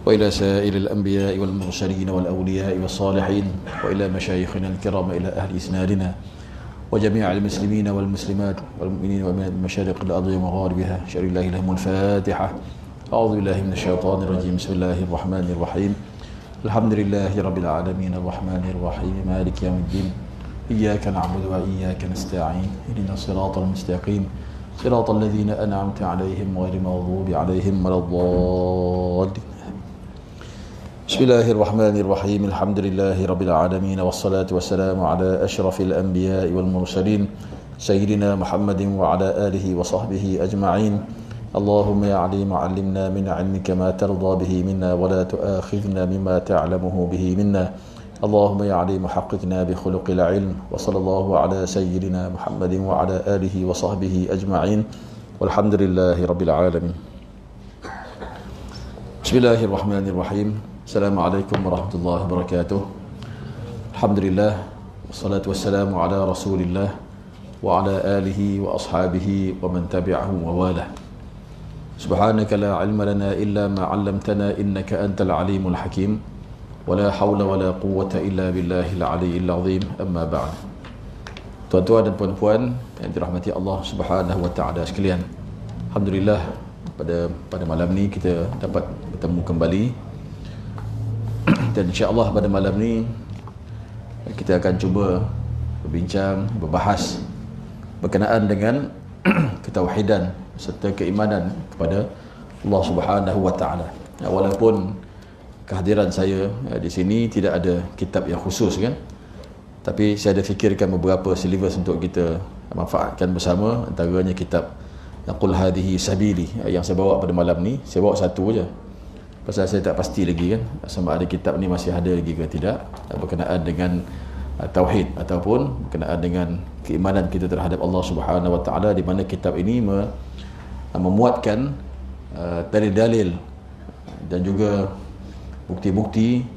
وإلى سائر الأنبياء والمرسلين والأولياء والصالحين وإلى مشايخنا الكرام إلى أهل إسنادنا وجميع المسلمين والمسلمات والمؤمنين ومن مشارق الأرض ومغاربها شر الله لهم الفاتحة. أعوذ بالله من الشيطان الرجيم. بسم الله الرحمن الرحيم. الحمد لله رب العالمين الرحمن الرحيم مالك يوم الدين إياك نعبد وإياك نستعين اهدنا الصراط المستقيم صراط الذين أنعمت عليهم غير المغضوب عليهم ولا الضالين. بسم الله الرحمن الرحيم. الحمد لله رب العالمين والصلاة والسلام على أشرف الأنبياء والمرسلين سيدنا محمد وعلى آله وصحبه أجمعين. اللهم يا عليم علمنا من علمك ما ترضى به منا ولا تؤاخذنا مما تعلمه به منا. اللهم يا عليم حققنا بخلق العلم. وصلى الله على سيدنا محمد وعلى آله وصحبه أجمعين والحمد لله رب العالمين. بسم الله الرحمن الرحيم. السلام عليكم ورحمة الله وبركاته. الحمد لله والصلاة والسلام على رسول الله وعلى آله وأصحابه ومن تبعه وواله. سبحانك لا علم لنا إلا ما علمتنا إنك أنت العليم الحكيم ولا حول ولا قوة إلا بالله العلي العظيم. أما بعد. Tuan-tuan dan puan-puan yang dirahmati Allah Subhanahu wa taala sekalian. Alhamdulillah pada malam ni kita dapat bertemu kembali. Dan insya-Allah pada malam ni kita akan cuba berbincang, berbahas berkenaan dengan ketauhidan serta keimanan kepada Allah Subhanahu wa taala. Walaupun kehadiran saya di sini tidak ada kitab yang khusus kan, tapi saya ada fikirkan beberapa syllabus untuk kita manfaatkan bersama. Antaranya kitab Qul Hadhihi Sabili yang saya bawa pada malam ni. Saya bawa satu je pasal saya tak pasti lagi kan sama ada kitab ni masih ada lagi ke tidak berkenaan dengan tauhid ataupun berkenaan dengan keimanan kita terhadap Allah Subhanahu wa taala, di mana kitab ini memuatkan dalil-dalil dan juga bukti-bukti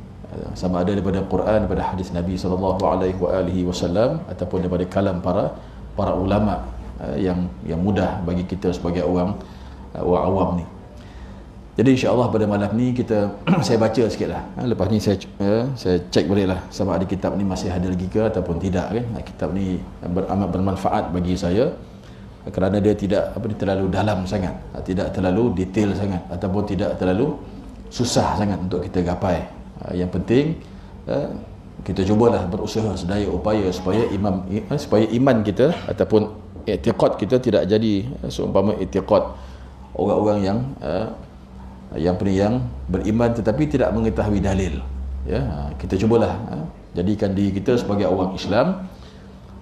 sama ada daripada Quran, daripada hadis Nabi sallallahu alaihi wasallam ataupun daripada kalam para ulama yang mudah bagi kita sebagai orang awam ni. Jadi insya-Allah pada malam ni kita saya baca sikitlah. Lepas ni saya cek baliklah sama ada kitab ni masih ada lagi ke ataupun tidak kan. Kitab ni amat bermanfaat bagi saya kerana dia tidak terlalu dalam sangat, tidak terlalu detail sangat ataupun tidak terlalu susah sangat untuk kita gapai. Yang penting kita cubalah berusaha sedaya upaya supaya iman kita ataupun i'tiqad kita tidak jadi seumpama i'tiqad orang-orang yang beriman tetapi tidak mengetahui dalil. Ya, kita cubalah jadikan diri kita sebagai orang Islam,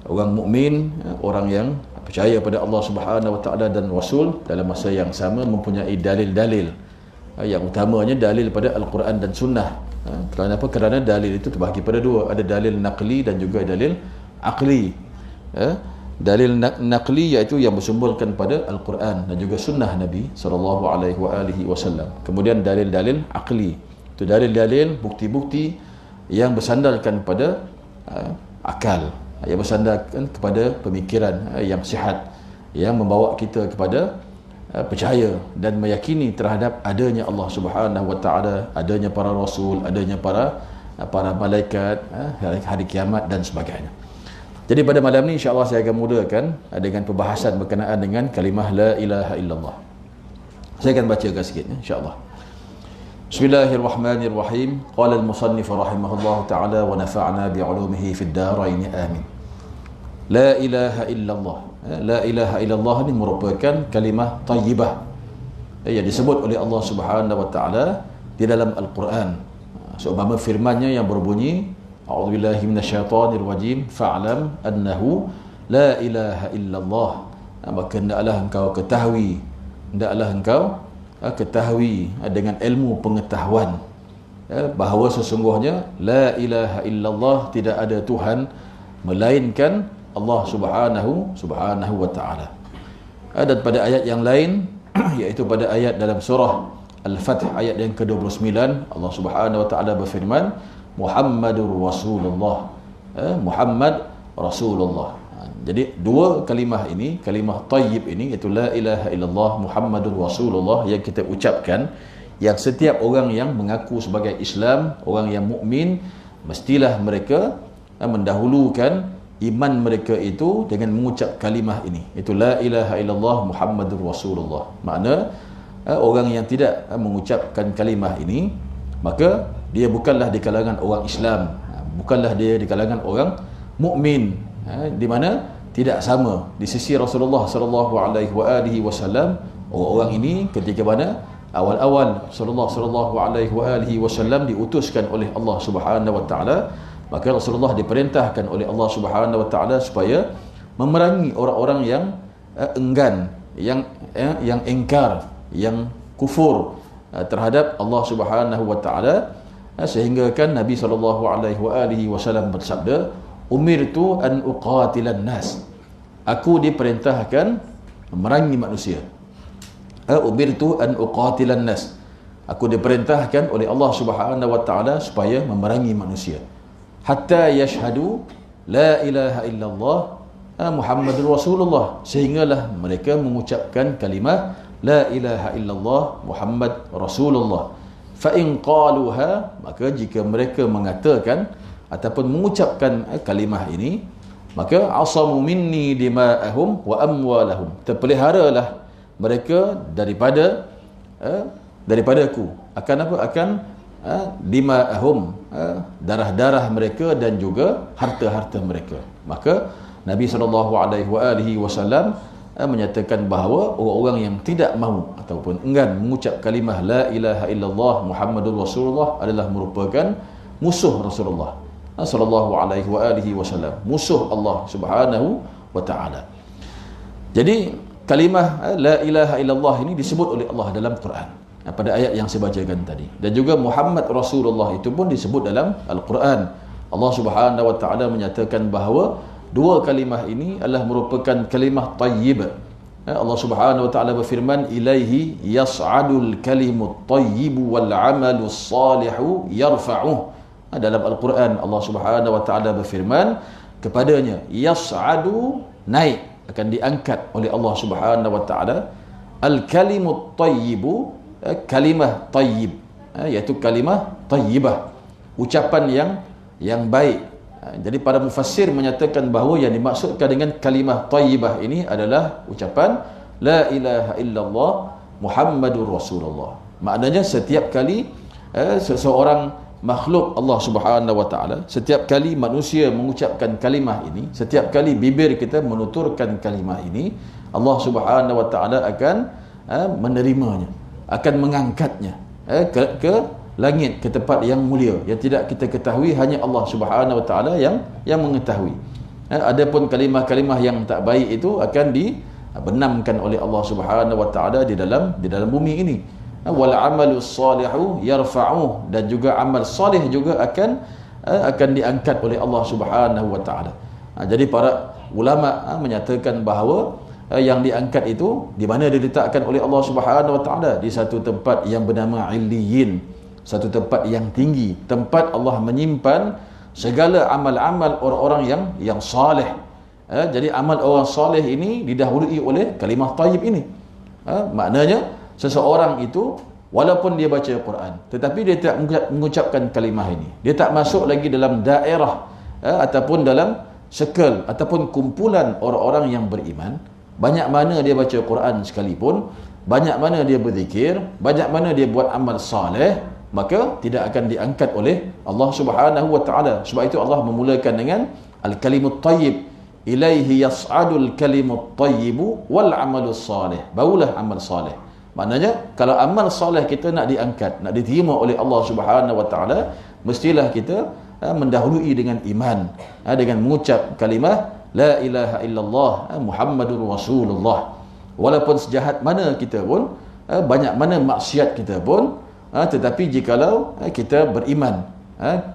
orang mukmin, orang yang percaya pada Allah Subhanahu wa taala dan Rasul, dalam masa yang sama mempunyai dalil-dalil. Yang utamanya dalil pada Al-Quran dan Sunnah. Kenapa? Kerana dalil itu terbahagi pada dua, ada dalil naqli dan juga dalil aqli. Dalil naqli iaitu yang bersumberkan pada Al-Quran dan juga Sunnah Nabi sallallahu alaihi wasallam. Kemudian dalil-dalil aqli, itu dalil-dalil bukti-bukti yang bersandarkan pada akal, yang bersandarkan kepada pemikiran yang sihat, yang membawa kita kepada percaya dan meyakini terhadap adanya Allah Subhanahu wa taala, adanya para rasul, adanya para malaikat, hari kiamat dan sebagainya. Jadi pada malam ni insya-Allah saya akan mulakan dengan perbahasan berkenaan dengan kalimah la ilaha illallah. Saya akan bacakan sikit insya-Allah. Bismillahirrahmanirrahim. Qala al-musannif rahimahullah taala wa nafa'na bi'ulumihi fid darain amin. La ilaha illallah. La ilaha illallah ni merupakan kalimah tayyibah yang disebut oleh Allah Subhanahu wa taala di dalam Al-Quran. Seumpama firman-Nya yang berbunyi A'udzubillahi minasyaitonir rajim fa'lam annahu la ilaha illallah. Maka hendaklah engkau ketahui dengan ilmu pengetahuan bahawa sesungguhnya la ilaha illallah, tidak ada Tuhan melainkan Allah Subhanahu wa taala. Dan pada ayat yang lain iaitu pada ayat dalam surah Al-Fath ayat yang ke-29, Allah Subhanahu wa taala berfirman Muhammadur Rasulullah. Muhammad Rasulullah. Jadi dua kalimah ini, kalimah tayyib ini, iaitu la ilaha illallah Muhammadur Rasulullah, yang kita ucapkan yang setiap orang yang mengaku sebagai Islam, orang yang mukmin, mestilah mereka mendahulukan iman mereka itu dengan mengucap kalimah ini, itu la ilaha illallah Muhammadur Rasulullah. Makna orang yang tidak mengucapkan kalimah ini, maka dia bukanlah di kalangan orang Islam, bukanlah dia di kalangan orang mukmin, di mana tidak sama di sisi Rasulullah sallallahu alaihi wasallam. Orang-orang ini ketika mana awal-awal Rasulullah sallallahu alaihi wasallam diutuskan oleh Allah Subhanahu wa taala, maka Rasulullah diperintahkan oleh Allah Subhanahu wa taala supaya memerangi orang-orang yang enggan, yang ingkar, yang kufur terhadap Allah Subhanahu wa taala, sehingga kan Nabi sallallahu alaihi wasallam bersabda, umirtu an uqatilan nas, aku diperintahkan memerangi manusia. Umirtu an uqatilan nas, aku diperintahkan oleh Allah Subhanahu wa taala supaya memerangi manusia, hatta yashhadu la ilaha illallah Muhammadur Rasulullah, sehinggalah mereka mengucapkan kalimah la ilaha illallah Muhammad Rasulullah. Fa in qaluha, maka jika mereka mengatakan ataupun mengucapkan kalimah ini, maka asamu minni dima'ahum wa amwalahum, terpeliharalah mereka daripadaku, akan apa? Akan dima'ahum, darah-darah mereka dan juga harta-harta mereka. Maka Nabi SAW menyatakan bahawa orang-orang yang tidak mahu ataupun enggan mengucap kalimah la ilaha illallah Muhammadur Rasulullah adalah merupakan musuh Rasulullah sallallahu alaihi wasallam, musuh Allah Subhanahu wa taala. Jadi kalimah la ilaha illallah ini disebut oleh Allah dalam Quran pada ayat yang saya bacakan tadi, dan juga Muhammad Rasulullah itu pun disebut dalam Al-Quran. Allah Subhanahu wa taala menyatakan bahawa dua kalimah ini adalah merupakan kalimah tayyib. Allah Subhanahu wa taala berfirman, ilaihi yas'adul kalimut tayyib wal 'amalus salihu yarfa'uh. Dalam Al-Quran Allah Subhanahu wa taala berfirman, kepadanya yas'adu, naik, akan diangkat oleh Allah Subhanahu wa taala, al-kalimut tayyibu, kalimah tayyib, iaitu kalimah tayyibah, ucapan yang baik. Jadi para mufassir menyatakan bahawa yang dimaksudkan dengan kalimah tayyibah ini adalah ucapan la ilaha illallah Muhammadur Rasulullah. Maknanya setiap kali seseorang makhluk Allah Subhanahu wa taala, setiap kali manusia mengucapkan kalimah ini, setiap kali bibir kita menuturkan kalimah ini, Allah Subhanahu wa taala akan menerimanya, akan mengangkatnya ke langit, ke tempat yang mulia yang tidak kita ketahui, hanya Allah Subhanahu wa taala yang mengetahui. Adapun kalimah-kalimah yang tak baik itu akan dibenamkan oleh Allah Subhanahu wa taala di dalam bumi ini. Wal amalus salihu yarfa'uh, dan juga amal salih juga akan diangkat oleh Allah Subhanahu wa taala. Jadi para ulama menyatakan bahawa yang diangkat itu di mana diletakkan oleh Allah Subhanahu wa taala, di satu tempat yang bernama Illiyin, satu tempat yang tinggi, tempat Allah menyimpan segala amal-amal orang-orang yang saleh. Jadi amal orang saleh ini didahului oleh kalimah tayyib ini. Maknanya seseorang itu walaupun dia baca Quran tetapi dia tak mengucapkan kalimah ini, dia tak masuk lagi dalam daerah ataupun dalam circle ataupun kumpulan orang-orang yang beriman, banyak mana dia baca Quran sekalipun, banyak mana dia berzikir, banyak mana dia buat amal saleh, maka tidak akan diangkat oleh Allah Subhanahu wa taala. Sebab itu Allah memulakan dengan al-kalimut tayyib, ilaihi yas'adul kalimut tayyibu wal amalus salih, barulah amal saleh. Maknanya kalau amal soleh kita nak diangkat, nak diterima oleh Allah Subhanahu wa taala, mestilah kita mendahului dengan iman, dengan mengucap kalimah la ilaha illallah Muhammadur Rasulullah. Walaupun sejahat mana kita pun, banyak mana maksiat kita pun, tetapi jikalau kita beriman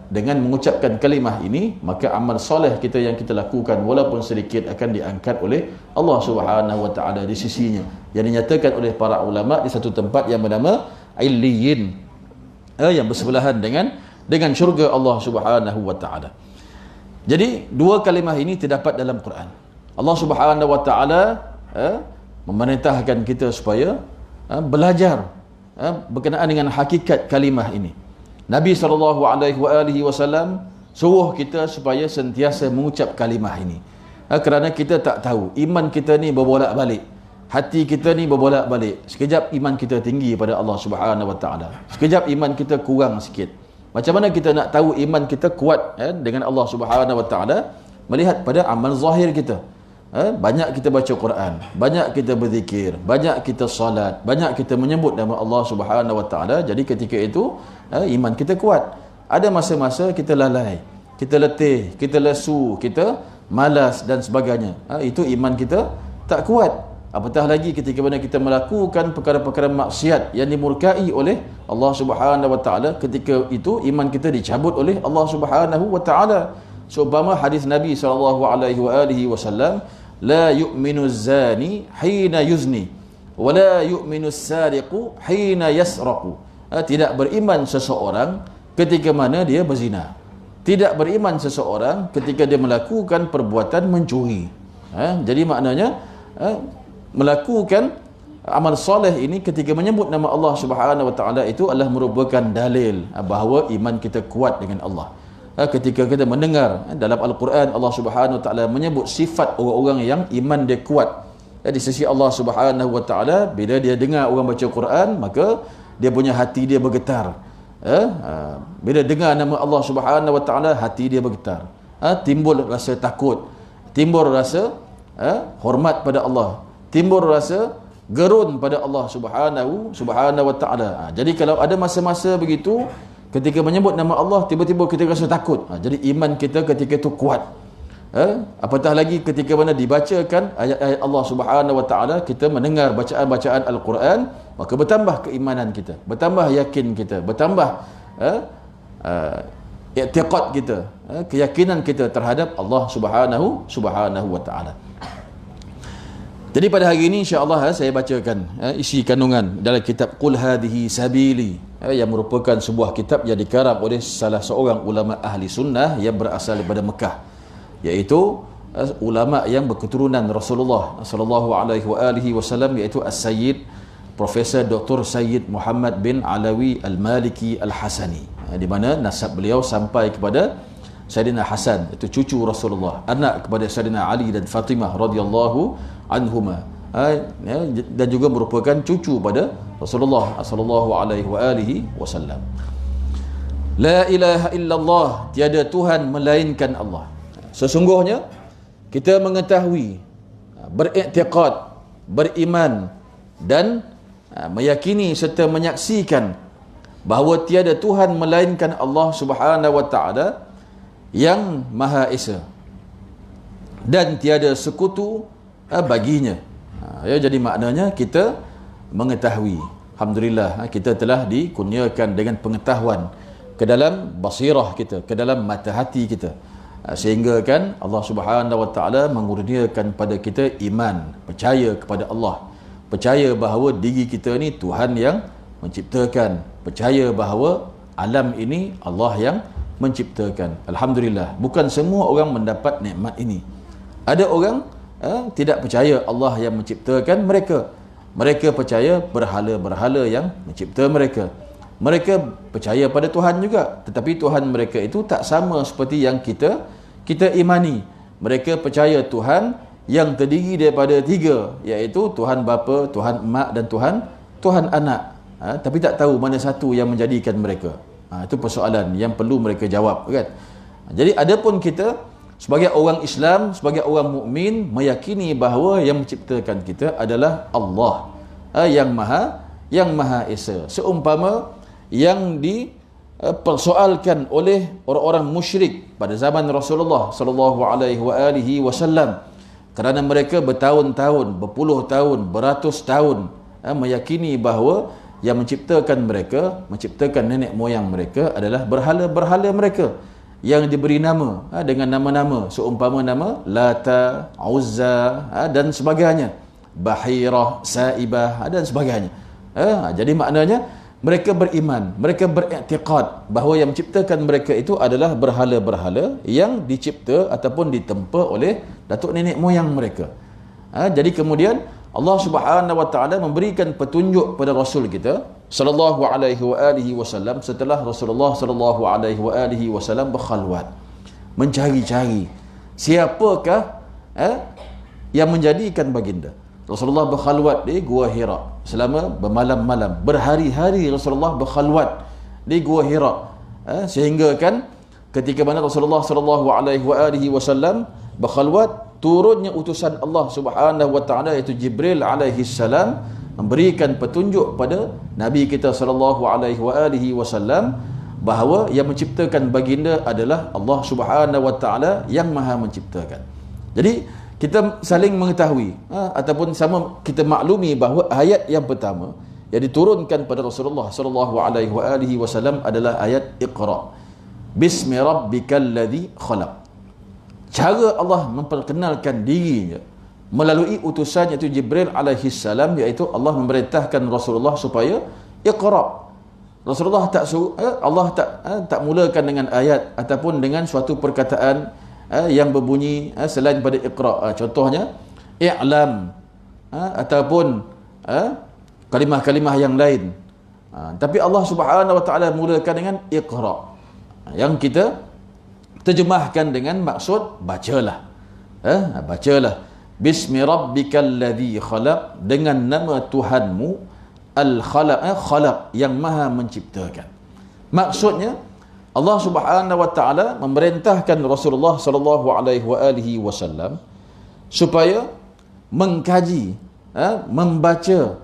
dengan mengucapkan kalimah ini, maka amal soleh kita yang kita lakukan walaupun sedikit akan diangkat oleh Allah Subhanahu wa taala di sisinya, yang dinyatakan oleh para ulama di satu tempat yang bernama Illiyin, yang bersebelahan dengan syurga Allah Subhanahu wa taala. Jadi dua kalimah ini terdapat dalam Quran. Allah Subhanahu wa taala memerintahkan kita supaya belajar berkenaan dengan hakikat kalimah ini. Nabi SAW suruh kita supaya sentiasa mengucap kalimah ini. Kerana kita tak tahu, iman kita ni berbolak-balik, hati kita ni berbolak-balik. Sekejap iman kita tinggi pada Allah Subhanahu Wa Taala, sekejap iman kita kurang sikit. Macam mana kita nak tahu iman kita kuat dengan Allah Subhanahu Wa Taala? Melihat pada amal zahir kita. Banyak kita baca Quran, banyak kita berzikir, banyak kita salat, banyak kita menyebut nama Allah Subhanahu Wa Taala. Jadi ketika itu iman kita kuat. Ada masa-masa kita lalai, kita letih, kita lesu, kita malas dan sebagainya. Itu iman kita tak kuat. Apatah lagi ketika mana kita melakukan perkara-perkara maksiat yang dimurkai oleh Allah Subhanahu Wa Taala, ketika itu iman kita dicabut oleh Allah Subhanahu Wa Taala. Seumpama hadis Nabi SAW, la yu'minu zani hina yuzni wa la yu'minu sariqu hina yasraqu. Tidak beriman seseorang ketika mana dia berzina. Tidak beriman seseorang ketika dia melakukan perbuatan mencuri. Jadi maknanya melakukan amal soleh ini ketika menyebut nama Allah Subhanahu Wa Taala itu adalah merupakan dalil bahawa iman kita kuat dengan Allah. Ketika kita mendengar dalam Al-Quran Allah Subhanahu Wa Taala menyebut sifat orang-orang yang iman dia kuat di sisi Allah Subhanahu Wa Taala, bila dia dengar orang baca Quran, maka dia punya hati dia bergetar. Bila dengar nama Allah Subhanahu Wa Taala, hati dia bergetar. Timbul rasa takut, timbul rasa hormat pada Allah, timbul rasa gerun pada Allah Subhanahu Wa Taala. Jadi kalau ada masa-masa begitu, ketika menyebut nama Allah, tiba-tiba kita rasa takut. Jadi iman kita ketika itu kuat. Apatah lagi ketika mana dibacakan ayat-ayat Allah Subhanahu Wa Taala, kita mendengar bacaan-bacaan Al-Quran, maka bertambah keimanan kita, bertambah yakin kita, bertambah i'tiqad kita, keyakinan kita terhadap Allah Subhanahu Wa Taala. Jadi pada hari ini insya-Allah saya bacakan isi kandungan dalam kitab Qul Hadhihi Sabili, yang merupakan sebuah kitab yang dikarang oleh salah seorang ulama ahli sunnah yang berasal daripada Mekah, iaitu ulama yang berketurunan Rasulullah sallallahu alaihi wasallam, iaitu As-Sayyid Profesor Dr. Sayyid Muhammad bin Alawi Al-Maliki Al-Hasani, di mana nasab beliau sampai kepada Sayyidina Hasan, itu cucu Rasulullah, anak kepada Sayyidina Ali dan Fatimah radhiyallahu anhuma, dan juga merupakan cucu pada Rasulullah sallallahu alaihi wasallam. La ilaha illallah, tiada Tuhan melainkan Allah. Sesungguhnya kita mengetahui, beriktikad, beriman dan meyakini serta menyaksikan bahawa tiada Tuhan melainkan Allah Subhanahu Wa Taala yang Maha Esa, dan tiada sekutu baginya. Jadi maknanya kita mengetahui, alhamdulillah, kita telah dikurniakan dengan pengetahuan ke dalam basirah kita, ke dalam mata hati kita, sehingga kan Allah Subhanahu Wa Taala mengurniakan pada kita iman, percaya kepada Allah, percaya bahawa diri kita ni Tuhan yang menciptakan, percaya bahawa alam ini Allah yang menciptakan. Alhamdulillah, bukan semua orang mendapat nikmat ini. Ada orang tidak percaya Allah yang menciptakan mereka. Mereka percaya berhala-berhala yang mencipta mereka. Mereka percaya pada Tuhan juga, tetapi Tuhan mereka itu tak sama seperti yang kita imani. Mereka percaya Tuhan yang terdiri daripada tiga, iaitu Tuhan bapa, Tuhan emak dan Tuhan anak. Tapi tak tahu mana satu yang menjadikan mereka. Itu persoalan yang perlu mereka jawab, kan? Jadi adapun kita sebagai orang Islam, sebagai orang mukmin, meyakini bahawa yang menciptakan kita adalah Allah yang Maha Esa. Seumpama yang dipersoalkan oleh orang-orang musyrik pada zaman Rasulullah sallallahu alaihi wasallam, kerana mereka bertahun-tahun, berpuluh tahun, beratus tahun meyakini bahawa yang menciptakan mereka, menciptakan nenek moyang mereka adalah berhala-berhala mereka yang diberi nama dengan nama-nama seumpama nama Lata, Uzza dan sebagainya, Bahirah, Saibah dan sebagainya. Jadi maknanya mereka beriman, mereka beriktikad bahawa yang menciptakan mereka itu adalah berhala-berhala yang dicipta ataupun ditempa oleh datuk nenek moyang mereka. Jadi kemudian Allah Subhanahu wa taala memberikan petunjuk pada Rasul kita sallallahu alaihi wasallam setelah Rasulullah sallallahu alaihi wasallam berkhalwat, mencari-cari siapakah yang menjadikan baginda. Rasulullah berkhalwat di Gua Hira selama bermalam-malam, berhari-hari Rasulullah berkhalwat di Gua Hira, sehingga kan ketika mana Rasulullah sallallahu alaihi wasallam berkhalwat, turunnya utusan Allah Subhanahu wa taala iaitu Jibril alaihi salam memberikan petunjuk pada Nabi kita sallallahu alaihi wasallam bahawa yang menciptakan baginda adalah Allah Subhanahu wa taala yang Maha menciptakan. Jadi kita saling mengetahui ataupun sama kita maklumi bahawa ayat yang pertama yang diturunkan pada Rasulullah sallallahu alaihi wasallam adalah ayat Iqra. Bismi rabbikal ladzi khalaq. Cara Allah memperkenalkan dirinya melalui utusan iaitu Jibril alaihi salam, iaitu Allah memerintahkan Rasulullah supaya Iqra. Rasulullah tak suruh, Allah tak mulakan dengan ayat ataupun dengan suatu perkataan yang berbunyi selain pada Iqra. Contohnya i'lam ataupun kalimah-kalimah yang lain. Tapi Allah Subhanahu wa taala mulakan dengan Iqra, yang kita terjemahkan dengan maksud bacalah. Bacalah. Bismi rabbikal ladzi khalaq, dengan nama Tuhanmu al-khalaq, khalaq yang Maha menciptakan. Maksudnya Allah Subhanahu wa taala memerintahkan Rasulullah sallallahu alaihi wasallam supaya mengkaji, membaca,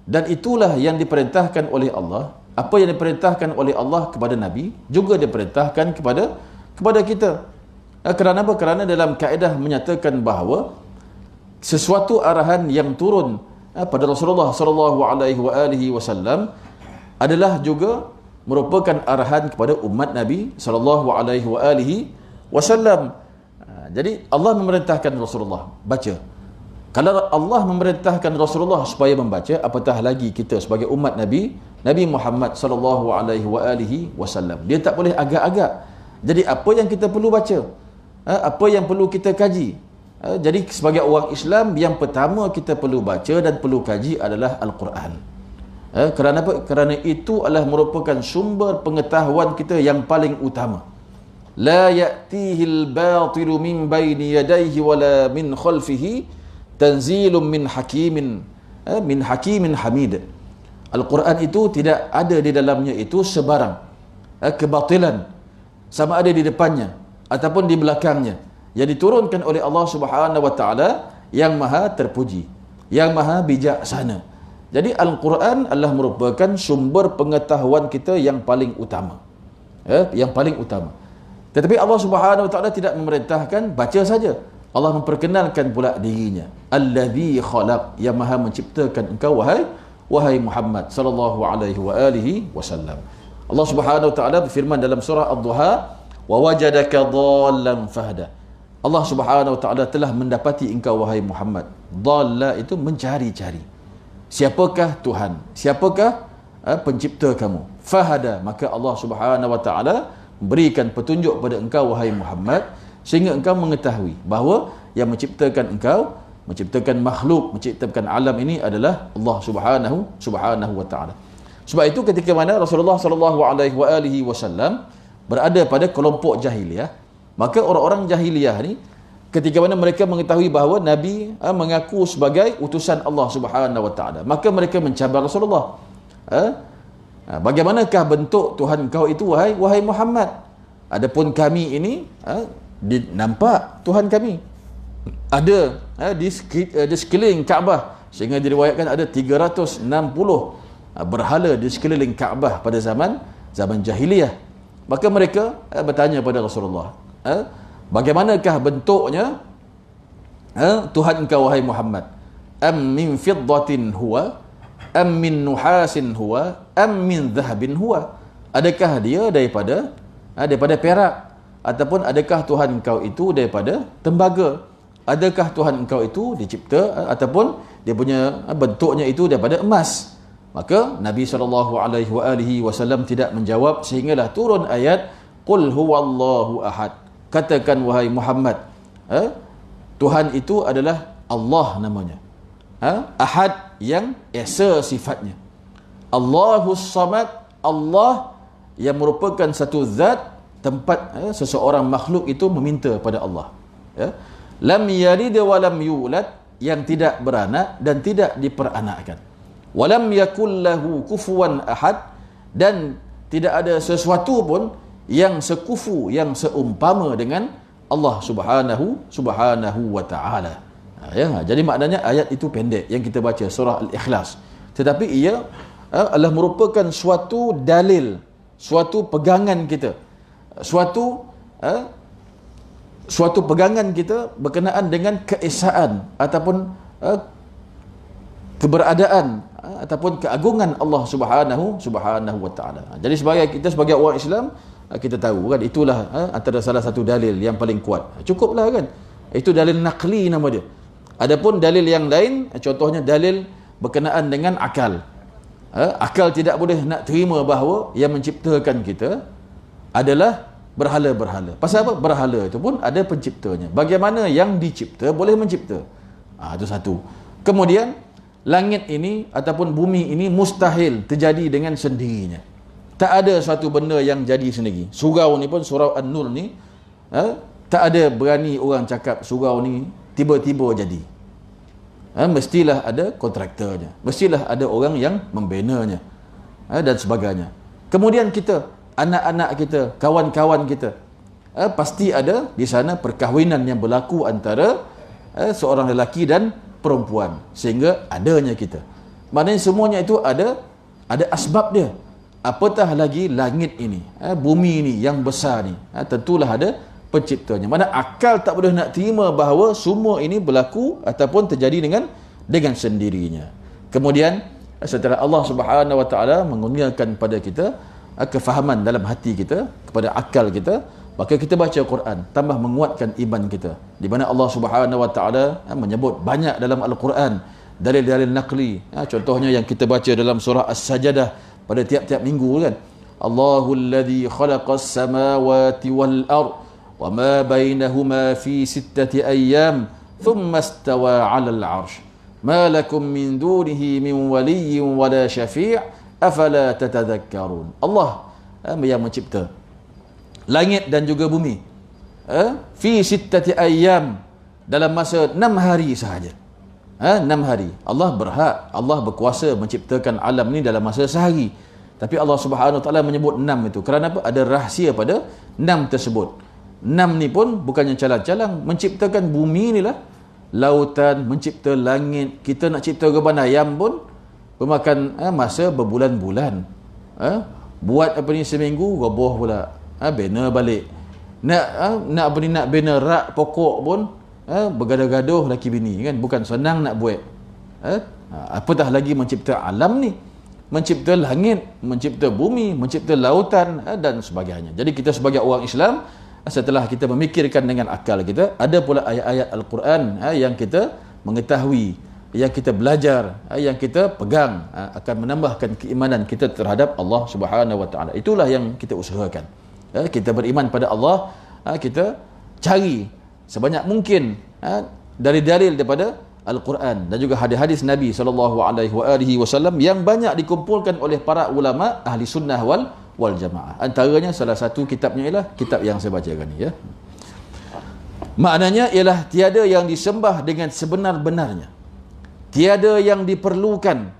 dan itulah yang diperintahkan oleh Allah. Apa yang diperintahkan oleh Allah kepada Nabi juga diperintahkan kepada kita. Kerana apa? Kerana dalam kaedah menyatakan bahawa sesuatu arahan yang turun pada Rasulullah sallallahu alaihi wasallam adalah juga merupakan arahan kepada umat Nabi sallallahu alaihi wasallam. Jadi Allah memerintahkan Rasulullah baca. Kalau Allah memerintahkan Rasulullah supaya membaca, apatah lagi kita sebagai umat Nabi Muhammad sallallahu alaihi wasallam. Dia tak boleh agak-agak. Jadi apa yang kita perlu baca, apa yang perlu kita kaji. Jadi sebagai orang Islam, yang pertama kita perlu baca dan perlu kaji adalah Al-Quran. Kerana apa? Kerana itu adalah merupakan sumber pengetahuan kita yang paling utama. La ya'tihil batilu min baini yadayhi wala min khalfihi tanzilun min hakimin hamid. Al-Quran itu tidak ada di dalamnya itu sebarang kebatilan, sama ada di depannya ataupun di belakangnya, yang diturunkan oleh Allah Subhanahu wa taala yang Maha terpuji, yang Maha bijaksana. Jadi Al-Quran adalah merupakan sumber pengetahuan kita yang paling utama. Yang paling utama. Tetapi Allah Subhanahu wa taala tidak memerintahkan baca saja. Allah memperkenalkan pula dirinya, Allazi khalaq, yang Maha menciptakan engkau wahai Muhammad sallallahu alaihi wasallam. Allah Subhanahu wa taala berfirman dalam surah Ad-Duha, wa wajadaka dhallan fahda. Allah Subhanahu wa taala telah mendapati engkau wahai Muhammad. Dhalla itu mencari-cari. Siapakah Tuhan? Siapakah pencipta kamu? Fahada, maka Allah Subhanahu wa taala memberikan petunjuk pada engkau wahai Muhammad sehingga engkau mengetahui bahawa yang menciptakan engkau, menciptakan makhluk, menciptakan alam ini adalah Allah Subhanahu wa taala. Sebab itu ketika mana Rasulullah sallallahu alaihi wasallam berada pada kelompok jahiliyah, maka orang-orang jahiliyah ni ketika mana mereka mengetahui bahawa Nabi mengaku sebagai utusan Allah Subhanahu wa taala, maka mereka mencabar Rasulullah. Bagaimanakah bentuk Tuhan kau itu wahai Muhammad? Adapun kami ini nampak Tuhan kami ada di sekeliling Kaabah, sehingga diriwayatkan ada 360 berhala di sekeliling Kaabah pada zaman jahiliyah. Maka mereka bertanya pada Rasulullah, bagaimanakah bentuknya Tuhan engkau wahai Muhammad? Am min fiddatin huwa am min nuhasin huwa am min dhahabin huwa? Adakah dia daripada perak, ataupun adakah Tuhan engkau itu daripada tembaga? Adakah Tuhan engkau itu dicipta ataupun dia punya bentuknya itu daripada emas? Maka Nabi SAW tidak menjawab, sehinggalah turun ayat Qul huwallahu ahad. Katakan wahai Muhammad, Tuhan itu adalah Allah namanya. Ahad yang esa sifatnya. Allahus Samad, Allah yang merupakan satu zat tempat seseorang makhluk itu meminta pada Allah. Lam yalid wa lam yulad, yang tidak beranak dan tidak diperanakkan. Walam yakul lahu kufuwan ahad, dan tidak ada sesuatu pun yang sekufu, yang seumpama dengan Allah subhanahu wa ta'ala. Jadi maknanya ayat itu pendek yang kita baca surah Al-Ikhlas, tetapi ia adalah merupakan suatu dalil, suatu pegangan kita, suatu pegangan kita berkenaan dengan keesaan ataupun keberadaan ataupun keagungan Allah subhanahu wa ta'ala. Jadi sebagai orang Islam, kita tahu kan, itulah antara salah satu dalil yang paling kuat. Cukuplah kan, itu dalil naqli nama dia. Adapun dalil yang lain, contohnya dalil berkenaan dengan akal. Akal tidak boleh nak terima bahawa yang menciptakan kita adalah berhala-berhala. Pasal apa? Berhala itu pun ada penciptanya. Bagaimana yang dicipta boleh mencipta? Itu satu. Kemudian langit ini ataupun bumi ini mustahil terjadi dengan sendirinya. Tak ada suatu benda yang jadi sendiri. Surau ni pun, surau An-Nur ni, tak ada berani orang cakap surau ni tiba-tiba jadi. Mestilah ada kontraktornya, mestilah ada orang yang membenanya, dan sebagainya. Kemudian kita, anak-anak kita, kawan-kawan kita, pasti ada di sana perkahwinan yang berlaku antara seorang lelaki dan perempuan, sehingga adanya kita. Maknanya semuanya itu ada asbab dia. Apatah lagi langit ini, bumi ini yang besar ni, tentulah ada penciptanya. Mana akal tak boleh nak terima bahawa semua ini berlaku ataupun terjadi dengan sendirinya. Kemudian setelah Allah Subhanahu wa taala mengurniakan pada kita kefahaman dalam hati kita, kepada akal kita, maka kita baca Quran, tambah menguatkan iman kita. Di mana Allah Subhanahu wa taala menyebut banyak dalam Al-Quran dalil-dalil naqli. Contohnya yang kita baca dalam surah As-Sajadah pada tiap-tiap minggu kan. Allahul ladzi khalaqas samawati wal ard wa ma bainahuma fi 6 ayyam thumma istawa 'alal 'arsy ma lakum min dunihi min waliyyin wala syafi' afala tatadhakkarun. Allah yang mencipta langit dan juga bumi fi 6 ayyam, dalam masa 6 hari sahaja. 6 hari. Allah berhak, Allah berkuasa menciptakan alam ni dalam masa sehari. Tapi Allah Subhanahu Wa Taala menyebut 6 itu. Kerana apa? Ada rahsia pada 6 tersebut. 6 ni pun bukannya calang-calang. Menciptakan bumi ni lah, lautan, mencipta langit. Kita nak cipta geban ayam pun memakan masa berbulan-bulan. Buat apa ni seminggu, roboh pula. Bina balik. Nak bina rak pokok pun bergaduh-gaduh laki bini kan, bukan senang nak buat. Apatah lagi mencipta alam ni, mencipta langit, mencipta bumi, mencipta lautan dan sebagainya. Jadi kita sebagai orang Islam, setelah kita memikirkan dengan akal kita, ada pula ayat-ayat Al-Quran yang kita mengetahui, yang kita belajar, yang kita pegang, akan menambahkan keimanan kita terhadap Allah Subhanahu Wa Taala. Itulah yang kita usahakan. Kita beriman pada Allah, kita cari sebanyak mungkin dari dalil daripada Al-Quran dan juga hadis-hadis Nabi SAW yang banyak dikumpulkan oleh para ulama ahli sunnah wal jamaah. Antaranya salah satu kitabnya ialah kitab yang saya bacakan ni ya. Maknanya ialah tiada yang disembah dengan sebenar-benarnya, tiada yang diperlukan,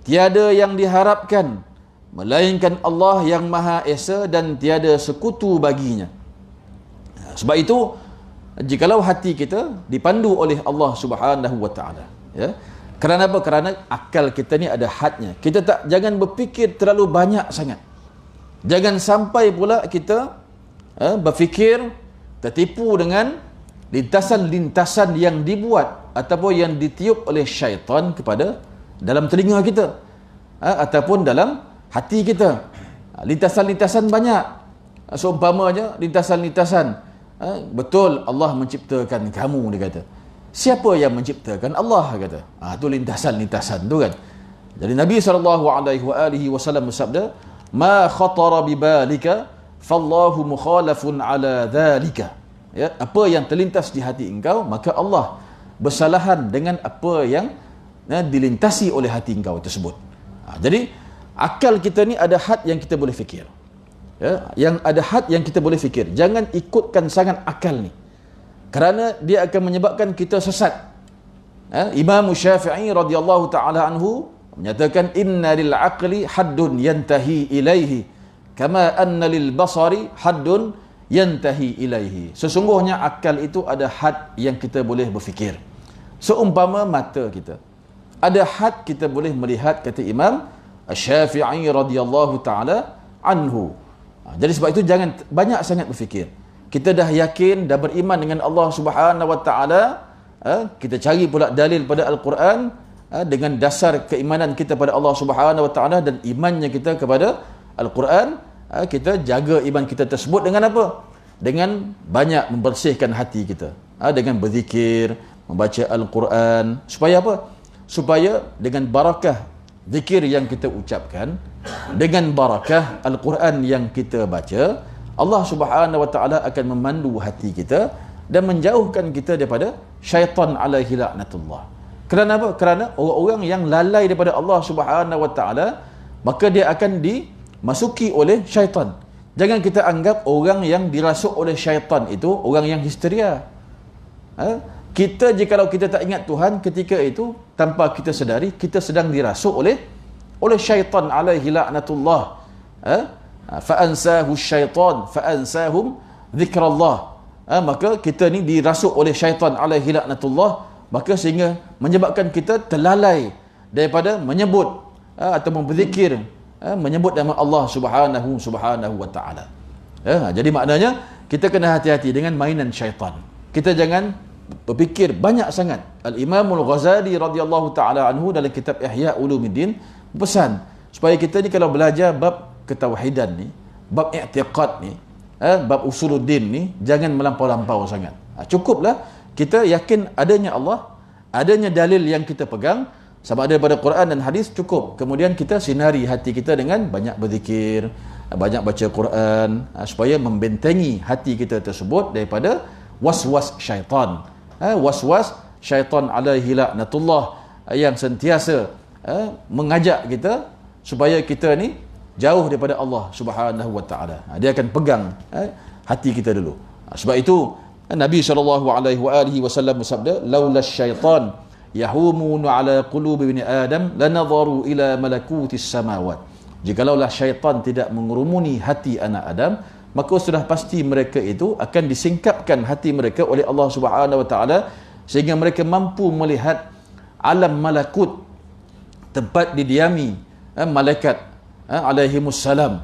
tiada yang diharapkan melainkan Allah yang Maha Esa dan tiada sekutu baginya. Sebab itu jikalau hati kita dipandu oleh Allah Subhanahu Wa Taala, ya. Kerana apa? Kerana akal kita ni ada hadnya. Kita jangan berfikir terlalu banyak sangat. Jangan sampai pula kita berfikir tertipu dengan lintasan-lintasan yang dibuat ataupun yang ditiup oleh syaitan kepada dalam telinga kita ataupun dalam hati kita. Lintasan-lintasan banyak. Seumpamanya lintasan-lintasan, betul Allah menciptakan kamu, dia kata. Siapa yang menciptakan? Allah, kata. Itu lintasan-lintasan tu kan. Jadi Nabi SAW bersabda, ma khatara bibalika fallahu mukhalafun ala dhalika. Ya, apa yang terlintas di hati engkau, maka Allah bersalahan dengan apa yang dilintasi oleh hati engkau tersebut. Jadi akal kita ni ada had yang kita boleh fikir. Yang ada had yang kita boleh fikir. Jangan ikutkan sangat akal ni, kerana dia akan menyebabkan kita sesat. Imam Syafi'i radhiyallahu taala anhu menyatakan, inna lil aqli haddun yantahi ilaihi kama anna lil basari haddun yantahi ilaihi. Sesungguhnya akal itu ada had yang kita boleh berfikir. Seumpama mata kita ada had kita boleh melihat, kata Imam Syafi'i radhiyallahu taala anhu. Jadi sebab itu jangan banyak sangat berfikir. Kita dah yakin, dah beriman dengan Allah Subhanahu wa taala, kita cari pula dalil pada Al-Quran, dengan dasar keimanan kita pada Allah Subhanahu wa taala dan imannya kita kepada Al-Quran, kita jaga iman kita tersebut dengan apa? Dengan banyak membersihkan hati kita, dengan berzikir, membaca Al-Quran. Supaya apa? Supaya dengan barakah zikir yang kita ucapkan, dengan barakah Al-Quran yang kita baca, Allah Subhanahu wa taala akan memandu hati kita dan menjauhkan kita daripada syaitan alaihi laknatullah. Kerana apa? Kerana orang-orang yang lalai daripada Allah Subhanahu wa taala, maka dia akan dimasuki oleh syaitan. Jangan kita anggap orang yang dirasuk oleh syaitan itu orang yang histeria. Kita jikalau kita tak ingat Tuhan ketika itu, tanpa kita sedari, kita sedang dirasuk oleh syaitan alaihi laknatullah. Fa'ansahu syaitan fa'ansahum zikrallah. Maka kita ni dirasuk oleh syaitan alaihi laknatullah, maka sehingga menyebabkan kita terlalai daripada menyebut atau berzikir, menyebut nama Allah Subhanahu wa taala. Jadi maknanya kita kena hati-hati dengan mainan syaitan. Kita jangan berfikir banyak sangat. Al-Imam Al-Ghazali radhiyallahu taala anhu dalam kitab Ihya Ulumuddin pesan supaya kita ni kalau belajar bab ketauhidan ni, bab i'tiqad ni, bab usuluddin ni, jangan melampau-lampau sangat. Cukuplah kita yakin adanya Allah, adanya dalil yang kita pegang sama ada pada Quran dan hadis, cukup. Kemudian kita sinari hati kita dengan banyak berzikir, banyak baca Quran, supaya membentengi hati kita tersebut daripada was-was syaitan. Was-was syaitan alaihi laknatullah yang sentiasa mengajak kita supaya kita ni jauh daripada Allah Subhanahu wa taala. Dia akan pegang hati kita dulu. Sebab itu Nabi SAW bersabda, laula syaitan yahumunu ala qulubi bani adam lanadharu ila malakutis samawat. Jikalaulah syaitan tidak mengerumuni hati anak Adam, maka sudah pasti mereka itu akan disingkapkan hati mereka oleh Allah Subhanahu wa taala sehingga mereka mampu melihat alam malakut, tempat didiami malaikat alaihimus salam,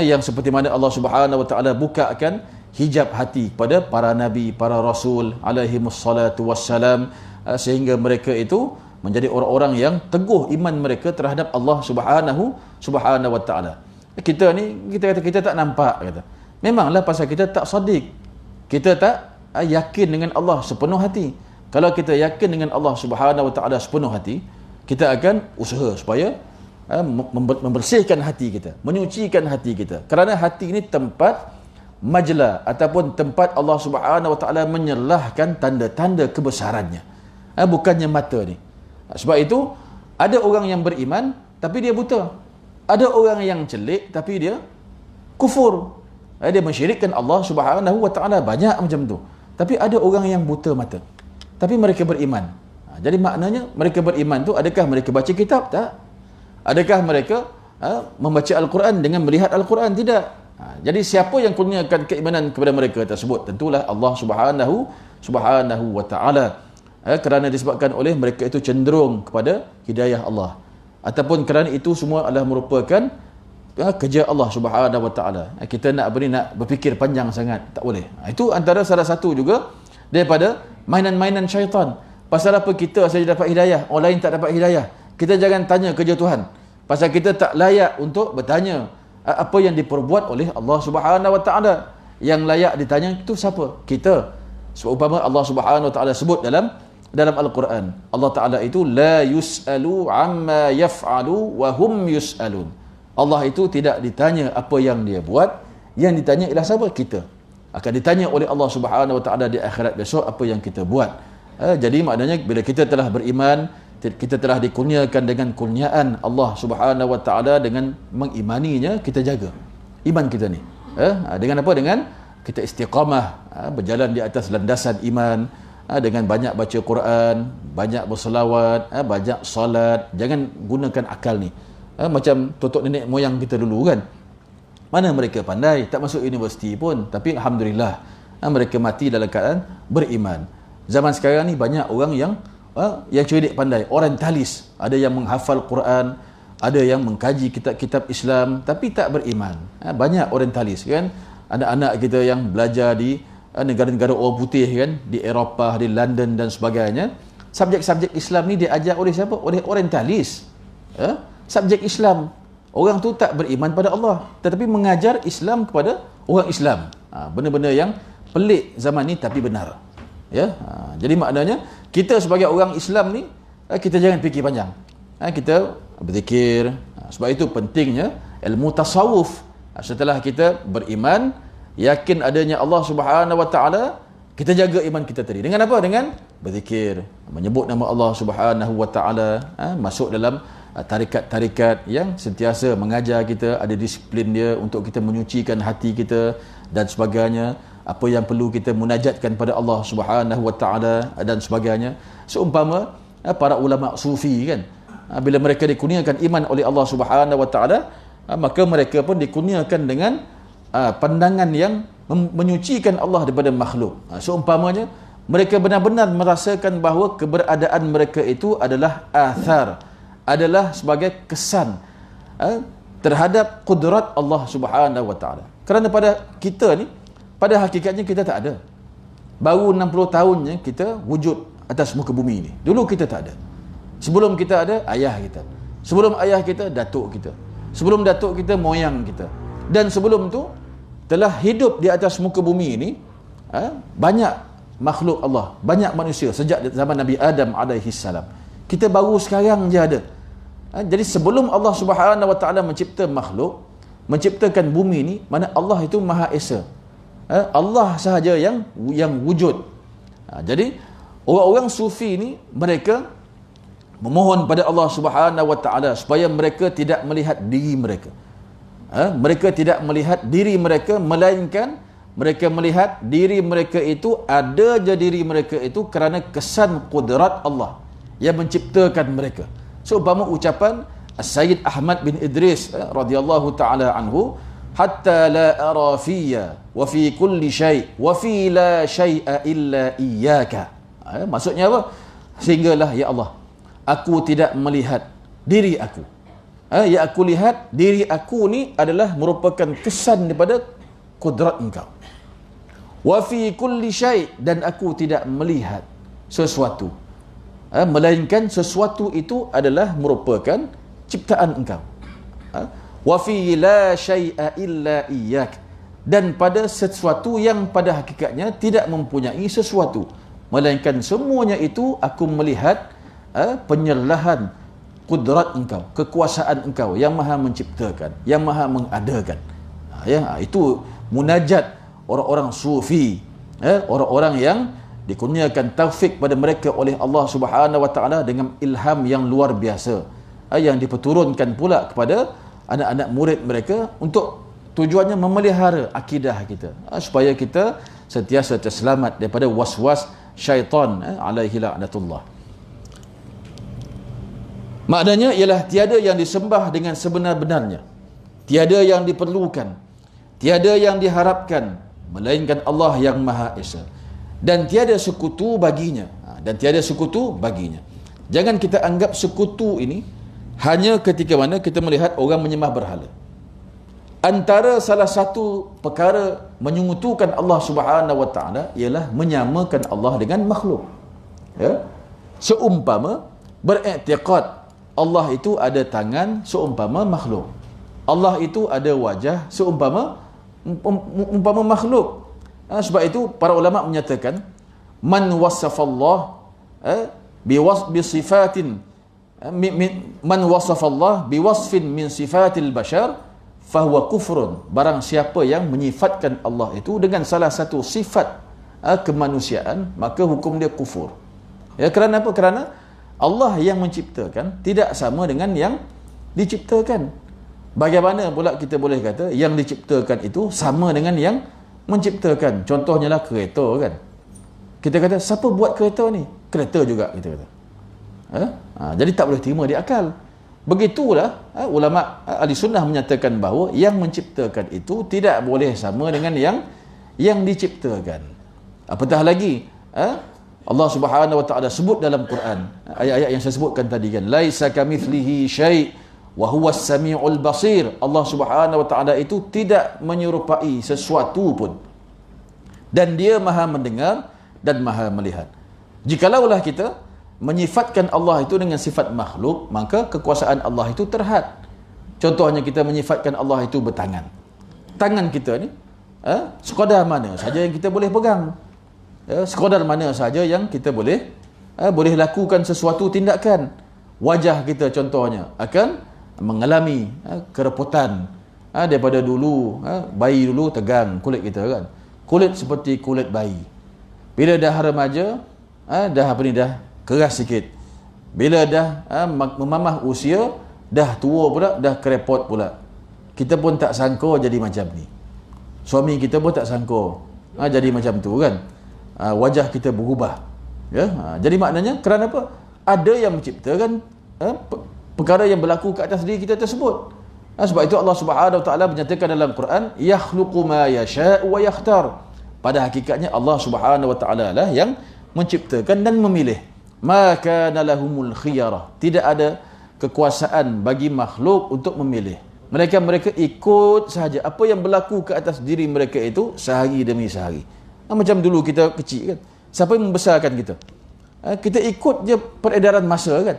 yang seperti mana Allah Subhanahu wa taala bukakan hijab hati kepada para nabi, para rasul alaihimus salatu wassalam, sehingga mereka itu menjadi orang-orang yang teguh iman mereka terhadap Allah Subhanahu wa taala. Kita ni kita kata kita tak nampak, kata. Memanglah pasal kita tak sadiq. Kita tak yakin dengan Allah sepenuh hati. Kalau kita yakin dengan Allah Subhanahu wa taala sepenuh hati, kita akan usaha supaya membersihkan hati kita, menyucikan hati kita. Kerana hati ini tempat majla ataupun tempat Allah Subhanahu wa taala menyerlahkan tanda-tanda kebesarannya. Bukannya mata ni. Sebab itu ada orang yang beriman tapi dia buta. Ada orang yang celik tapi dia kufur. Dia mensyirikkan Allah Subhanahu wa taala, banyak macam tu. Tapi ada orang yang buta mata tapi mereka beriman. Jadi maknanya mereka beriman tu, adakah mereka baca kitab? Tak. Adakah mereka membaca Al-Quran dengan melihat Al-Quran? Tidak. Jadi siapa yang kurniakan keimanan kepada mereka tersebut? Tentulah Allah Subhanahu wa taala. Kerana disebabkan oleh mereka itu cenderung kepada hidayah Allah, ataupun kerana itu semua adalah merupakan kerja Allah Subhanahu wa taala. Kita nak berfikir panjang sangat tak boleh. Itu antara salah satu juga daripada mainan-mainan syaitan. Pasal apa kita saja dapat hidayah, orang lain tak dapat hidayah? Kita jangan tanya kerja Tuhan. Pasal kita tak layak untuk bertanya apa yang diperbuat oleh Allah Subhanahu wa taala. Yang layak ditanya itu siapa? Kita. Sebab umpama Allah Subhanahu wa taala sebut dalam Al-Quran, Allah Ta'ala itu la yus'alu amma yaf'alu wa hum yus'alun. Allah itu tidak ditanya apa yang dia buat, yang ditanya ialah siapa? Kita. Akan ditanya oleh Allah Subhanahu wa taala di akhirat besok apa yang kita buat. Jadi maknanya bila kita telah beriman, kita telah dikurniakan dengan kurniaan Allah Subhanahu wa taala dengan mengimaninya, kita jaga iman kita ni. Dengan apa? Dengan kita istiqamah, berjalan di atas landasan iman, dengan banyak baca Quran, banyak berselawat, banyak solat. Jangan gunakan akal ni. Macam totok nenek moyang kita dulu kan. Mana mereka pandai, tak masuk universiti pun, tapi alhamdulillah mereka mati dalam keadaan beriman. Zaman sekarang ni banyak orang yang cerdik pandai, orientalis. Ada yang menghafal Quran, ada yang mengkaji kitab-kitab Islam tapi tak beriman. Banyak orientalis kan. Anak-anak kita yang belajar di negara-negara orang putih kan, di Eropah, di London dan sebagainya, subjek-subjek Islam ni diajar oleh siapa? Oleh orientalis. Subjek Islam. Orang tu tak beriman pada Allah, tetapi mengajar Islam kepada orang Islam. Benda-benda yang pelik zaman ni tapi benar. Jadi maknanya kita sebagai orang Islam ni, kita jangan fikir panjang. Kita berzikir. Sebab itu pentingnya ilmu tasawuf. Setelah kita beriman, yakin adanya Allah Subhanahu wa taala, kita jaga iman kita tadi. Dengan apa? Dengan berzikir, menyebut nama Allah Subhanahu wa taala, masuk dalam tarikat-tarikat yang sentiasa mengajar kita, ada disiplin dia untuk kita menyucikan hati kita dan sebagainya. Apa yang perlu kita munajatkan pada Allah Subhanahu wa taala dan sebagainya. Seumpama para ulama sufi kan, bila mereka dikurniakan iman oleh Allah Subhanahu wa taala, maka mereka pun dikurniakan dengan pandangan yang menyucikan Allah daripada makhluk. Seumpamanya mereka benar-benar merasakan bahawa keberadaan mereka itu adalah athar, adalah sebagai kesan terhadap kudrat Allah Subhanahu wa taala. Kerana pada kita ni, pada hakikatnya kita tak ada. Baru 60 tahunnya kita wujud atas muka bumi ni. Dulu kita tak ada. Sebelum kita ada, ayah kita. Sebelum ayah kita, datuk kita. Sebelum datuk kita, moyang kita. Dan sebelum tu telah hidup di atas muka bumi ini banyak makhluk Allah, banyak manusia sejak zaman Nabi Adam alaihi salam. Kita baru sekarang je ada. Jadi sebelum Allah Subhanahu wa taala mencipta makhluk, menciptakan bumi ni, mana Allah itu Maha Esa. Allah sahaja yang wujud. Jadi orang-orang sufi ni, mereka memohon pada Allah Subhanahu wa taala supaya mereka tidak melihat diri mereka. Mereka tidak melihat diri mereka, melainkan mereka melihat diri mereka itu, ada je diri mereka itu kerana kesan kudrat Allah yang menciptakan mereka. Seumpama ucapan Sayyid Ahmad bin Idris radhiyallahu taala anhu, hatta la ara fiyya wa fi kulli syai' wa fi la syai'a illa iyyaka. Maksudnya apa? Sehinggalah ya Allah, aku tidak melihat diri aku. Yang aku lihat diri aku ni adalah merupakan kesan daripada kudrat engkau. Wa fi kulli syai', dan aku tidak melihat sesuatu, melainkan sesuatu itu adalah merupakan ciptaan engkau. Wa fi la syai'a illa iyyak, dan pada sesuatu yang pada hakikatnya tidak mempunyai sesuatu, melainkan semuanya itu aku melihat penyerahan kudrat engkau, kekuasaan engkau yang maha menciptakan, yang maha mengadakan. Itu munajat orang-orang sufi, orang-orang yang dikurniakan taufik pada mereka oleh Allah Subhanahu wa taala dengan ilham yang luar biasa, yang diperturunkan pula kepada anak-anak murid mereka untuk tujuannya memelihara akidah kita, supaya kita sentiasa terselamat daripada was-was syaitan alaihi la'natullah. Maknanya ialah tiada yang disembah dengan sebenar-benarnya, tiada yang diperlukan, tiada yang diharapkan, melainkan Allah yang Maha Esa, dan tiada sekutu baginya. Dan tiada sekutu baginya. Jangan kita anggap sekutu ini hanya ketika mana kita melihat orang menyembah berhala. Antara salah satu perkara menyekutukan Allah Subhanahu wa taala ialah menyamakan Allah dengan makhluk. Seumpama beriktikad Allah itu ada tangan seumpama makhluk, Allah itu ada wajah seumpama makhluk. Sebab itu para ulama menyatakan, man wasafallah biwasfiin man wasafallah biwasfin min sifatil bashar fahuwa kufrun. Barang siapa yang menyifatkan Allah itu dengan salah satu sifat kemanusiaan, maka hukum dia kufur. Kerana apa? Kerana Allah yang menciptakan tidak sama dengan yang diciptakan. Bagaimana pula kita boleh kata yang diciptakan itu sama dengan yang menciptakan? Contohnya lah kereta kan. Kita kata siapa buat kereta ni? Kereta juga kita kata. Jadi tak boleh terima di akal. Begitulah ulama ahli sunnah menyatakan bahawa yang menciptakan itu tidak boleh sama dengan yang diciptakan. Apatah lagi Allah Subhanahu wa taala sebut dalam Quran ayat-ayat yang saya sebutkan tadi kan, laisa kamitslihi syai' wa huwas samiul basir. Allah Subhanahu wa taala itu tidak menyerupai sesuatu pun dan dia maha mendengar dan maha melihat. Jikalaulah kita menyifatkan Allah itu dengan sifat makhluk, maka kekuasaan Allah itu terhad. Contohnya kita menyifatkan Allah itu bertangan. Tangan kita ni sekadar mana saja yang kita boleh pegang, sekadar mana saja yang kita boleh lakukan sesuatu tindakan. Wajah kita contohnya akan mengalami kereputan. Daripada dulu bayi dulu tegang kulit kita kan, kulit seperti kulit bayi. Bila dah remaja dah keras sikit. Bila dah memamah usia, dah tua pula, dah kerepot pula. Kita pun tak sangka jadi macam ni. Suami kita pun tak sangka jadi macam tu kan. Wajah kita berubah. Jadi maknanya kerana apa? Ada yang menciptakan perkara yang berlaku ke atas diri kita tersebut. Sebab itu Allah Subhanahu wa taala menyatakan dalam Quran, yakhluqu ma yasha'u wa yakhtar. Pada hakikatnya Allah Subhanahu wa taala lah yang menciptakan dan memilih. Maka lahumul khiyarah. Tidak ada kekuasaan bagi makhluk untuk memilih. Mereka ikut sahaja apa yang berlaku ke atas diri mereka itu sehari demi sehari. Macam dulu kita kecil kan, siapa yang membesarkan kita? Kita ikut je peredaran masa kan.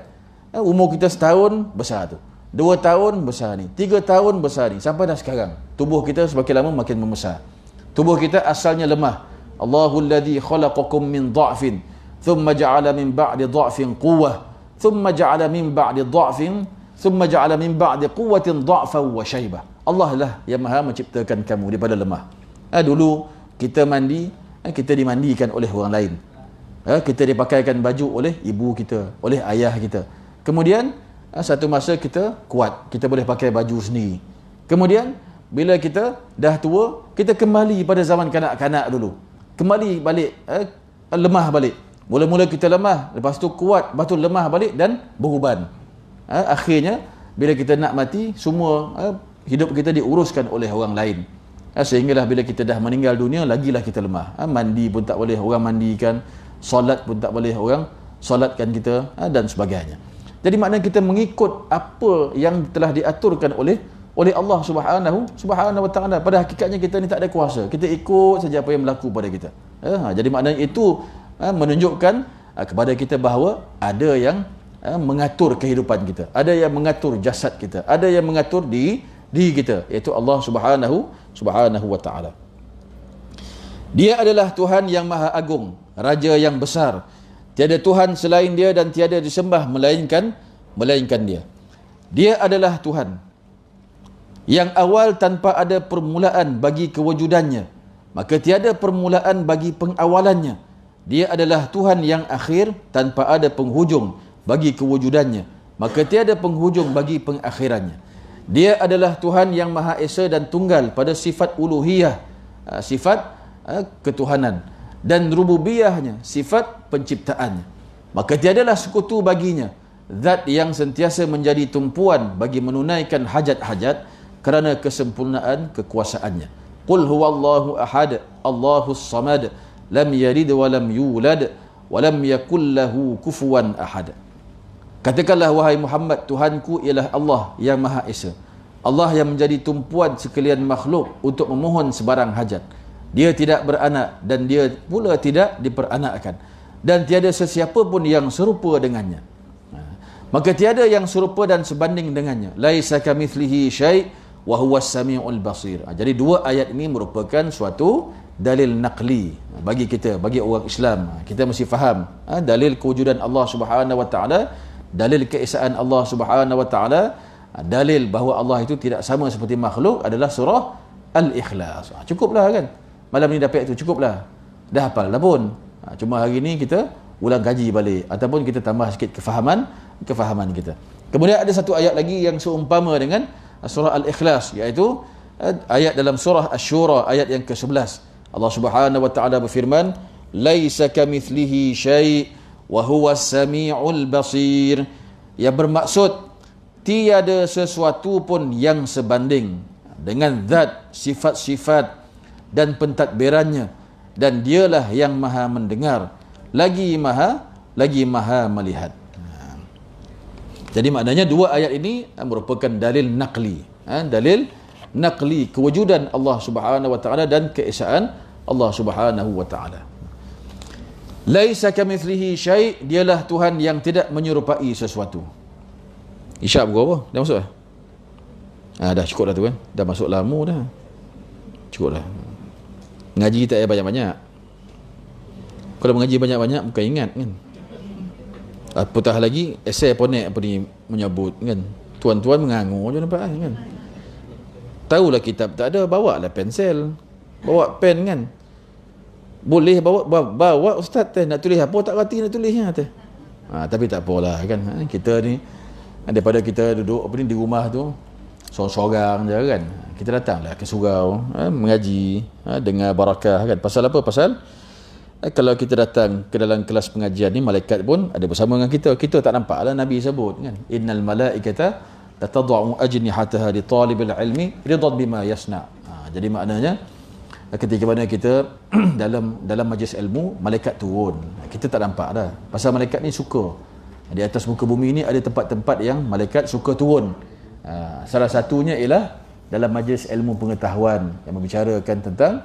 Umur kita setahun besar tu, 2 tahun besar ni, 3 tahun besar ni, sampai dah sekarang tubuh kita semakin lama makin membesar. Tubuh kita asalnya lemah. Allahul ladzi khalaqakum min dha'fin thumma ja'ala min ba'di dha'fin quwwah thumma ja'ala min ba'di dha'fin thumma ja'ala min ba'di quwwatin dha'fan wa syaibah. Allah lah yang maha menciptakan kamu daripada lemah. Dulu kita mandi, kita dimandikan oleh orang lain. Kita dipakaikan baju oleh ibu kita, oleh ayah kita. Kemudian satu masa kita kuat, kita boleh pakai baju sendiri. Kemudian bila kita dah tua, kita kembali pada zaman kanak-kanak dulu. Kembali balik, lemah balik. Mula-mula kita lemah, lepas tu kuat, lepas tu lemah balik dan beruban. Akhirnya bila kita nak mati, semua hidup kita diuruskan oleh orang lain. Sehinggalah bila kita dah meninggal dunia, lagilah kita lemah. Mandi pun tak boleh orang mandikan, solat pun tak boleh orang solatkan kita, dan sebagainya. Jadi maknanya kita mengikut apa yang telah diaturkan oleh Allah Subhanahu wa taala. Pada hakikatnya kita ni tak ada kuasa. Kita ikut saja apa yang berlaku pada kita. Jadi maknanya itu menunjukkan kepada kita bahawa ada yang mengatur kehidupan kita, ada yang mengatur jasad kita, ada yang mengatur diri kita, iaitu Allah Subhanahu wa taala. Dia adalah Tuhan yang maha agung, Raja yang besar. Tiada Tuhan selain dia dan tiada disembah melainkan dia. Dia adalah Tuhan yang awal tanpa ada permulaan bagi kewujudannya, maka tiada permulaan bagi pengawalannya. Dia adalah Tuhan yang akhir tanpa ada penghujung bagi kewujudannya, maka tiada penghujung bagi pengakhirannya. Dia adalah Tuhan yang Maha Esa dan Tunggal pada sifat uluhiyah, sifat ketuhanan, dan rububiyahnya, sifat penciptaannya. Maka tiadalah sekutu baginya, zat yang sentiasa menjadi tumpuan bagi menunaikan hajat-hajat kerana kesempurnaan kekuasaannya. Qul huwallahu ahad, Allahus samad, lam yalid wa lam yulad wa lam yakul lahu kufuwan ahad. Katakanlah wahai Muhammad, Tuhanku ialah Allah yang Maha Esa, Allah yang menjadi tumpuan sekalian makhluk untuk memohon sebarang hajat. Dia tidak beranak dan dia pula tidak diperanakkan, dan tiada sesiapa pun yang serupa dengannya. Maka tiada yang serupa dan sebanding dengannya. Laisa kamitslihi syai' wa huwas samiul basir. Jadi dua ayat ini merupakan suatu dalil naqli bagi kita, bagi orang Islam. Kita mesti faham dalil kewujudan Allah Subhanahu wa taala, dalil keesaan Allah Subhanahu wa taala, dalil bahawa Allah itu tidak sama seperti makhluk adalah surah Al-Ikhlas. Cukuplah kan? Malam ni dapat itu cukuplah. Dah hafal dah pun. Cuma hari ni kita ulang kaji balik ataupun kita tambah sikit kefahaman kita. Kemudian ada satu ayat lagi yang seumpama dengan surah Al-Ikhlas, iaitu ayat dalam surah Asy-Syura ayat yang ke-11. Allah Subhanahu wa taala berfirman, "Laisa kamitslihi syai' wa huwas samiul basir." Yang bermaksud tiada sesuatu pun yang sebanding dengan zat, sifat-sifat dan pentadbirannya, dan dialah yang maha mendengar lagi maha melihat. Jadi maknanya dua ayat ini merupakan dalil naqli kewujudan Allah Subhanahu wa taala dan keesaan Allah Subhanahu wa taala. Laisa kamitslihi syai', dialah Tuhan yang tidak menyerupai sesuatu. Isyak pukul apa? Dah masuk dah? Dah cukup dah tu kan? Dah masuk lama dah. Cukup dah. Ngaji tak payah banyak-banyak. Kalau mengaji banyak-banyak bukan ingat kan? Apatah lagi esai ponek apa ni menyebut kan? Tuan-tuan mengangur je nampak kan? Tahulah kitab tak ada, bawa lah pensel, bawa pen kan? Boleh bawa ustaz teh nak tulis apa tak reti nak tulisnya teh. Tapi tak apalah kan? Kita ni daripada kita duduk apa ni di rumah tu sorang-sorang je kan, kita datanglah ke surau mengaji, dengar barakah kan. Pasal apa? Pasal kalau kita datang ke dalam kelas pengajian ni, malaikat pun ada bersama dengan kita. Kita tak nampak lah Nabi sebut kan, innal malaikata tatad'u ajnihataha li talibil ilmi ridan bima yasna. Jadi maknanya ketika mana kita dalam majlis ilmu, malaikat turun, kita tak nampak dah. Pasal malaikat ni suka, di atas muka bumi ni ada tempat-tempat yang malaikat suka turun. Salah satunya ialah dalam majlis ilmu pengetahuan yang membicarakan tentang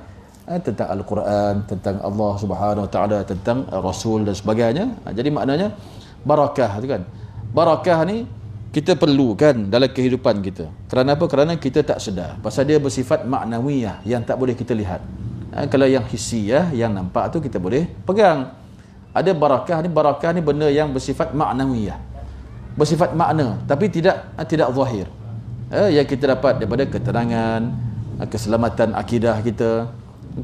Al-Quran, tentang Allah Subhanahu Wa Taala, tentang Rasul dan sebagainya. Jadi maknanya barakah tu kan. Barakah ni kita perlukan dalam kehidupan kita. Kerana apa? Kerana kita tak sedar. Pasal dia bersifat maknawiyah yang tak boleh kita lihat. Kalau yang hissiyah, yang nampak tu kita boleh pegang. Ada barakah ni benda yang bersifat maknawiyah. Bersifat makna tapi tidak zahir. Yang kita dapat daripada ketenangan, keselamatan akidah kita,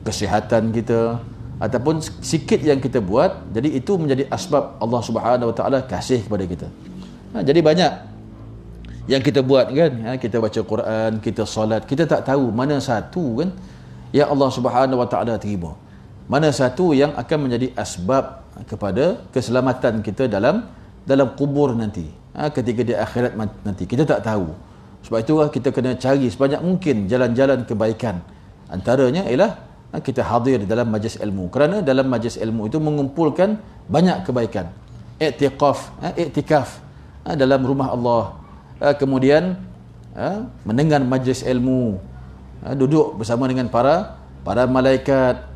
kesihatan kita, ataupun sikit yang kita buat, jadi itu menjadi asbab Allah Subhanahu Wa Taala kasih kepada kita. Jadi banyak yang kita buat kan, kita baca Quran, kita solat, kita tak tahu mana satu kan yang Allah Subhanahu Wa Taala terima, mana satu yang akan menjadi asbab kepada keselamatan kita dalam kubur nanti, ketika di akhirat nanti. Kita tak tahu. Sebab itulah kita kena cari sebanyak mungkin jalan-jalan kebaikan. Antaranya ialah kita hadir dalam majlis ilmu, kerana dalam majlis ilmu itu mengumpulkan banyak kebaikan. Iktikaf dalam rumah Allah, kemudian mendengar majlis ilmu, duduk bersama dengan para malaikat,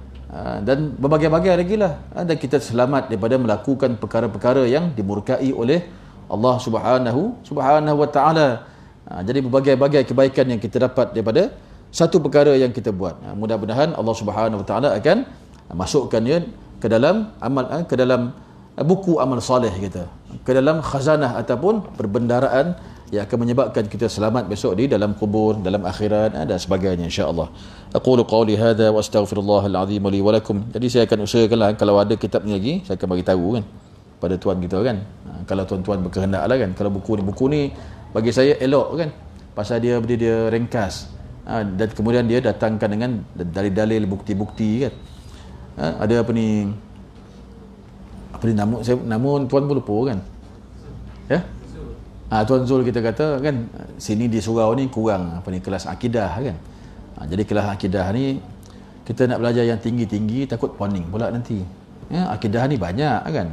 dan berbagai-bagai lagi lah. Dan kita selamat daripada melakukan perkara-perkara yang dimurkai oleh Allah Subhanahu Wa Taala. Jadi berbagai-bagai kebaikan yang kita dapat daripada satu perkara yang kita buat. Mudah-mudahan Allah Subhanahu Wa Taala akan masukkannya ke dalam amal, ke dalam buku amal soleh kita, ke dalam khazanah ataupun perbendaraan yang akan menyebabkan kita selamat besok di dalam kubur, dalam akhirat dan sebagainya, insya-Allah. Aqulu qawli hadza wa astaghfirullahal azim li wa lakum. Jadi saya akan usahakanlah kalau ada kitab ni lagi, saya akan bagi tahu kan pada tuan kita kan. Kalau tuan-tuan berkehendaklah kan. Kalau buku ni bagi saya elok kan. Pasal dia ringkas. Dan kemudian dia datangkan dengan dalil-dalil, bukti-bukti kan. Ada apa ni namun tuan pun lupa kan. Ya? Tuan Zul kita kata kan, sini di surau ni kurang kelas akidah kan. Jadi kelas akidah ni kita nak belajar yang tinggi-tinggi, takut poning pula nanti. Akidah ni banyak kan.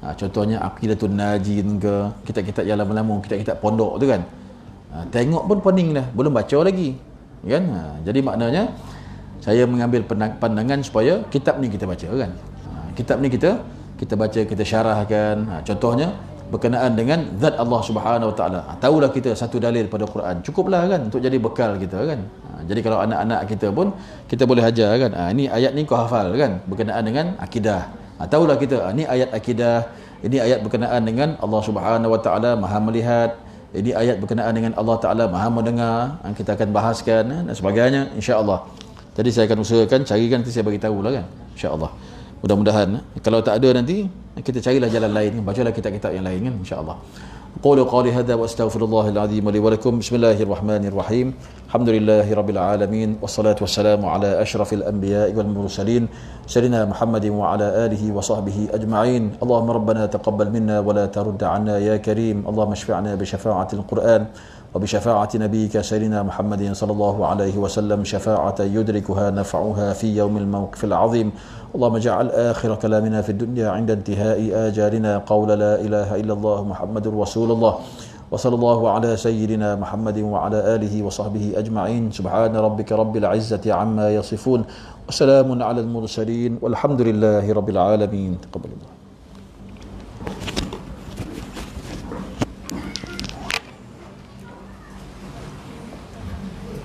Contohnya Aqidatun Najin ke, kitab-kitab yang lama-lama, kitab-kitab pondok tu kan. Tengok pun poning dah, belum baca lagi kan. Jadi maknanya saya mengambil pandangan supaya kitab ni kita baca kan. Kitab ni kita baca, kita syarahkan. Contohnya berkenaan dengan zat Allah Subhanahu Wa Taala. Tahulah kita satu dalil pada Quran, cukuplah kan untuk jadi bekal kita kan. Jadi kalau anak-anak kita pun kita boleh ajar kan. Ini ayat ni kau hafal kan, berkenaan dengan akidah. Tahulah kita ini ayat akidah, ini ayat berkenaan dengan Allah Subhanahu Wa Taala Maha melihat, ini ayat berkenaan dengan Allah Taala Maha mendengar. Kita akan bahaskan dan sebagainya, insya-Allah. Jadi saya akan usahakan carikan, nanti saya bagi tahulah kan, insya-Allah. Mudah-mudahan kalau tak ada nanti kita carilah jalan lain, bacalah kitab-kitab yang lain kan, insya-Allah. قولوا قولي هذا واستغفر الله العظيم لي ولكم. بسم الله الرحمن الرحيم. الحمد لله رب العالمين والصلاة والسلام على أشرف الأنبياء والمرسلين سيدنا محمد وعلى آله وصحبه أجمعين. اللهم ربنا تقبل منا ولا ترد عنا يا كريم. اللهم اشفعنا بشفاعة القرآن وبشفاعة نبيك سيدنا محمد صلى الله عليه وسلم شفاعة يدركها نفعها في يوم الموقف العظيم. اللهم اجعل آخر كلامنا في الدنيا عند انتهاء آجالنا قول لا إله إلا الله محمد رسول الله. وصلى الله على سيدنا محمد وعلى آله وصحبه أجمعين. سبحان ربك رب العزة عما يصفون وسلام على المرسلين والحمد لله رب العالمين. تقبل الله.